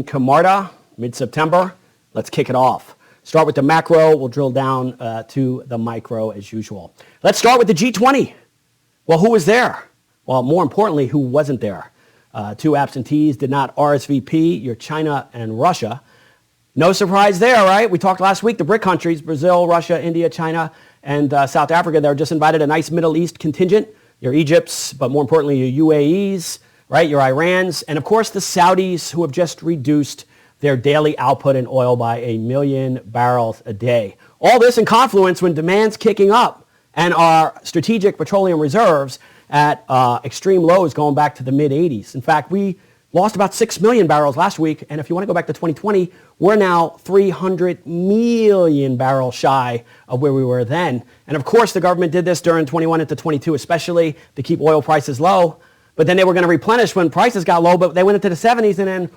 Camarda, mid-September. Let's kick it off. Start with the macro. We'll drill down to the micro as usual. Let's start with the G20. Well, who was there? Well, more importantly, who wasn't there? Two absentees did not RSVP, your China and Russia. No surprise there, right? We talked last week, the BRIC countries, Brazil, Russia, India, China, and South Africa, they're just invited a nice Middle East contingent, your Egypts, but more importantly, your UAEs, right, your Irans, and of course the Saudis who have just reduced their daily output in oil by 1 million barrels a day. All this in confluence when demand's kicking up and our strategic petroleum reserves at extreme lows going back to the mid-80s. In fact, we lost about 6 million barrels last week, and if you want to go back to 2020, we're now 300 million barrels shy of where we were then. And of course, the government did this during 21 into 22, especially to keep oil prices low. But then they were going to replenish when prices got low, but they went into the 70s, and then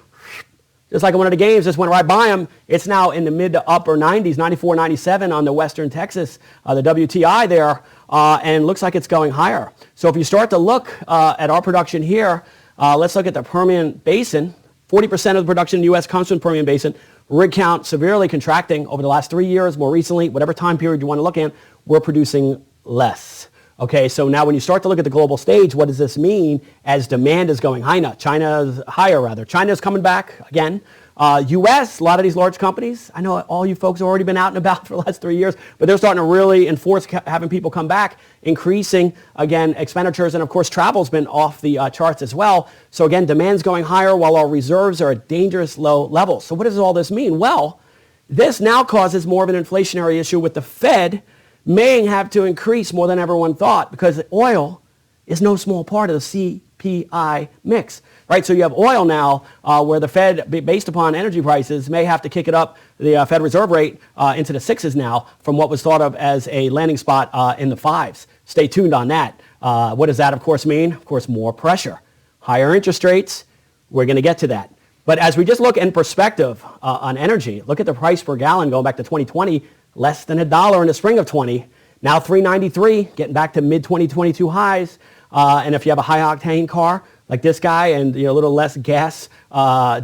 just like in one of the games, just went right by them. It's now in the mid to upper 90s, 94, 97 on the Western Texas, the WTI there, and looks like it's going higher. So if you start to look at our production here, let's look at the Permian Basin. 40% of the production in the U.S. comes from the Permian Basin. Rig count severely contracting over the last 3 years. More recently, whatever time period you want to look at, we're producing less. Okay, so now when you start to look at the global stage, what does this mean as demand is going higher? China's coming back again. U.S., a lot of these large companies, I know all you folks have already been out and about for the last 3 years, but they're starting to really enforce having people come back, increasing, again, expenditures, and of course, travel's been off the charts as well. So again, demand's going higher while our reserves are at dangerous low levels. So what does all this mean? Well, this now causes more of an inflationary issue with the Fed may have to increase more than everyone thought because oil is no small part of the CPI mix, right? So you have oil now where the Fed, based upon energy prices, may have to kick it up, the Fed reserve rate, into the 6s now from what was thought of as a landing spot in the 5s. Stay tuned on that. What does that, of course, mean? Of course, more pressure. Higher interest rates, we're going to get to that. But as we just look in perspective on energy, look at the price per gallon going back to 2020, less than $1 in the spring of 20, now $3.93, getting back to mid-2022 highs. And if you have a high-octane car like this guy and a little less gas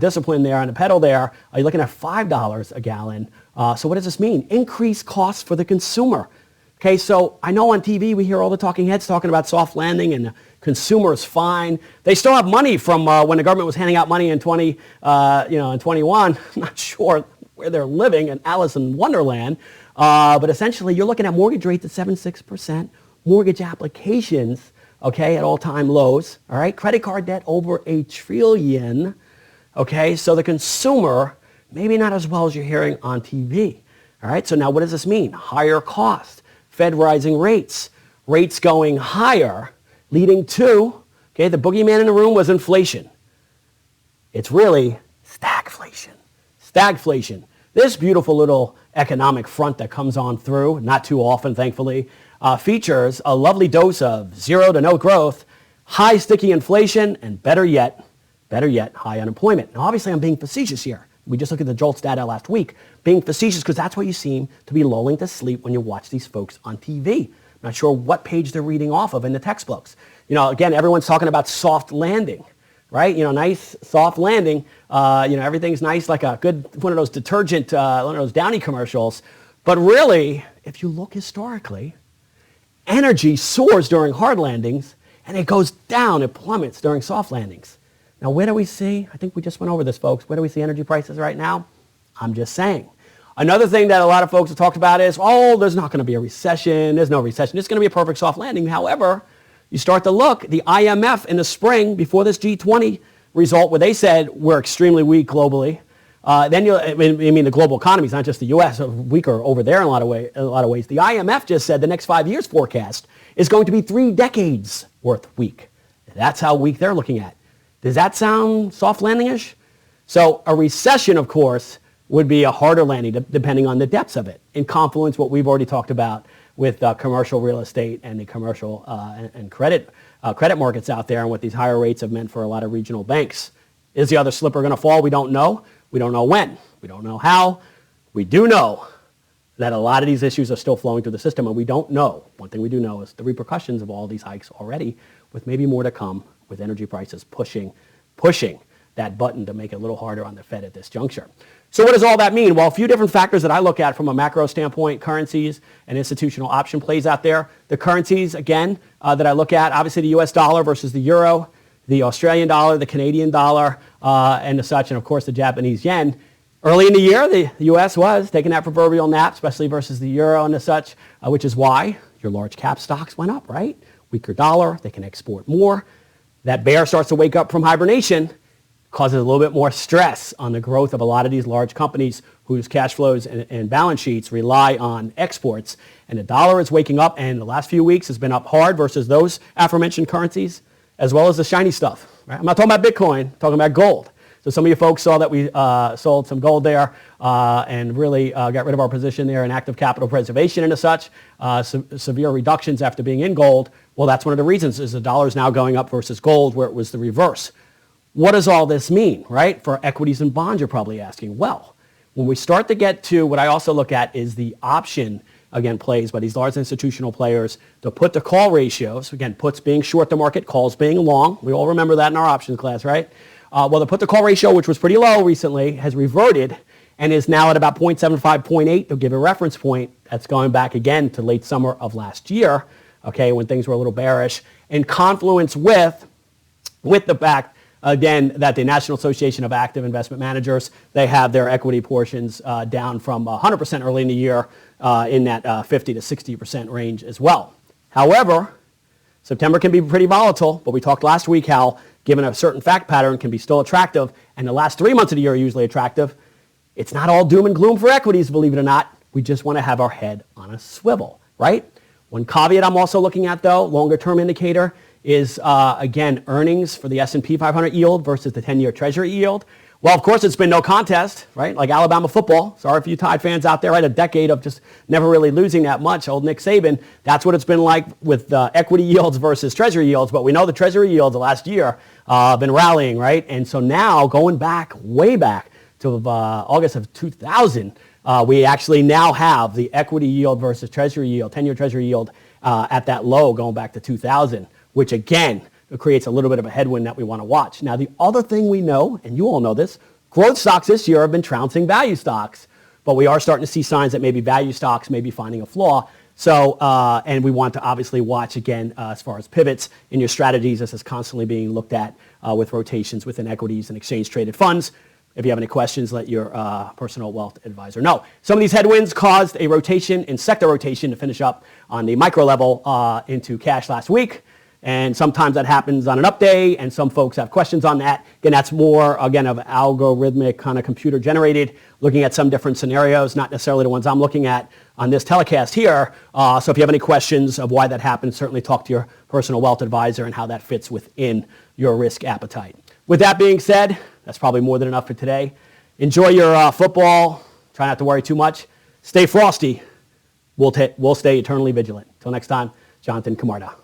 discipline there on the pedal there, you're looking at $5 a gallon. So what does this mean? Increased costs for the consumer. Okay, so I know on TV we hear all the talking heads talking about soft landing and the consumer is fine. They still have money from when the government was handing out money in 21. I'm not sure where they're living in Alice in Wonderland. But essentially, you're looking at mortgage rates at 7.6%, mortgage applications, okay, at all-time lows, all right? Credit card debt over $1 trillion, okay? So the consumer, maybe not as well as you're hearing on TV, all right? So now what does this mean? Higher cost, Fed rising rates, rates going higher, leading to, okay, the boogeyman in the room was inflation. It's really stagflation. Stagflation. This beautiful little economic front that comes on through, not too often, thankfully, features a lovely dose of zero to no growth, high sticky inflation, and better yet, high unemployment. Now, obviously, I'm being facetious here. We just looked at the JOLTS data last week, being facetious because that's what you seem to be lulling to sleep when you watch these folks on TV. I'm not sure what page they're reading off of in the textbooks. Again, everyone's talking about soft landing. Right? Nice soft landing. Everything's nice like a good, one of those detergent, one of those Downy commercials. But really, if you look historically, energy soars during hard landings and it goes down, it plummets during soft landings. Now, where do we see? I think we just went over this, folks. Where do we see energy prices right now? I'm just saying. Another thing that a lot of folks have talked about is, there's not going to be a recession. There's no recession. It's going to be a perfect soft landing. However, you start to look, the IMF in the spring, before this G20 result, where they said we're extremely weak globally, the global economy is not just the U.S., weaker over there in a lot of ways. The IMF just said the next 5 years forecast is going to be 3 decades worth weak. That's how weak they're looking at. Does that sound soft landing-ish? So a recession, of course, would be a harder landing depending on the depths of it. In confluence, what we've already talked about with commercial real estate and the commercial and credit markets out there and what these higher rates have meant for a lot of regional banks. Is the other slipper going to fall? We don't know. We don't know when. We don't know how. We do know that a lot of these issues are still flowing through the system, and we don't know. One thing we do know is the repercussions of all these hikes already, with maybe more to come, with energy prices pushing that button to make it a little harder on the Fed at this juncture. So what does all that mean? Well, a few different factors that I look at from a macro standpoint, currencies and institutional option plays out there. The currencies, again, that I look at, obviously the US dollar versus the euro, the Australian dollar, the Canadian dollar, and such, and of course the Japanese yen. Early in the year, the U.S. was taking that proverbial nap, especially versus the euro and such, which is why your large cap stocks went up, right? Weaker dollar, they can export more. That bear starts to wake up from hibernation, causes a little bit more stress on the growth of a lot of these large companies whose cash flows and balance sheets rely on exports. And the dollar is waking up, and the last few weeks has been up hard versus those aforementioned currencies, as well as the shiny stuff. Right? I'm not talking about Bitcoin, I'm talking about gold. So some of you folks saw that we sold some gold there and really got rid of our position there in active capital preservation and such, severe reductions after being in gold. Well, that's one of the reasons is the dollar is now going up versus gold where it was the reverse. What does all this mean, right? For equities and bonds, you're probably asking. Well, when we start to get to what I also look at is the option, again, plays by these large institutional players to put the call ratios, again, puts being short the market, calls being long. We all remember that in our options class, right? Well, the put-to-call ratio, which was pretty low recently, has reverted and is now at about 0.75, 0.8. They'll give a reference point. That's going back again to late summer of last year, okay, when things were a little bearish. In confluence with the fact, again, that the National Association of Active Investment Managers, they have their equity portions down from 100% early in the year in that 50 to 60% range as well. However, September can be pretty volatile, but we talked last week how given a certain fact pattern can be still attractive, and the last 3 months of the year are usually attractive. It's not all doom and gloom for equities, believe it or not. We just want to have our head on a swivel, right? One caveat I'm also looking at, though, longer term indicator, is, again, earnings for the S&P 500 yield versus the 10-year Treasury yield. Well, of course, it's been no contest, right? Like Alabama football. Sorry for you Tide fans out there, right? A decade of just never really losing that much. Old Nick Saban, that's what it's been like with equity yields versus Treasury yields. But we know the Treasury yields the last year have been rallying, right? And so now, going back, way back to August of 2000, we actually now have the equity yield versus Treasury yield, 10-year Treasury yield at that low going back to 2000, which again, it creates a little bit of a headwind that we want to watch. Now, the other thing we know, and you all know this, growth stocks this year have been trouncing value stocks, but we are starting to see signs that maybe value stocks may be finding a flaw. So, and we want to obviously watch again as far as pivots in your strategies. This is constantly being looked at with rotations within equities and exchange-traded funds. If you have any questions, let your personal wealth advisor know. Some of these headwinds caused a rotation in sector rotation to finish up on the micro level into cash last week. And sometimes that happens on an up day, and some folks have questions on that. Again, that's more, again, of algorithmic kind of computer generated, looking at some different scenarios, not necessarily the ones I'm looking at on this telecast here. So if you have any questions of why that happens, certainly talk to your personal wealth advisor and how that fits within your risk appetite. With that being said, that's probably more than enough for today. Enjoy your football. Try not to worry too much. Stay frosty. We'll stay eternally vigilant. Until next time, Jonathan Camarda.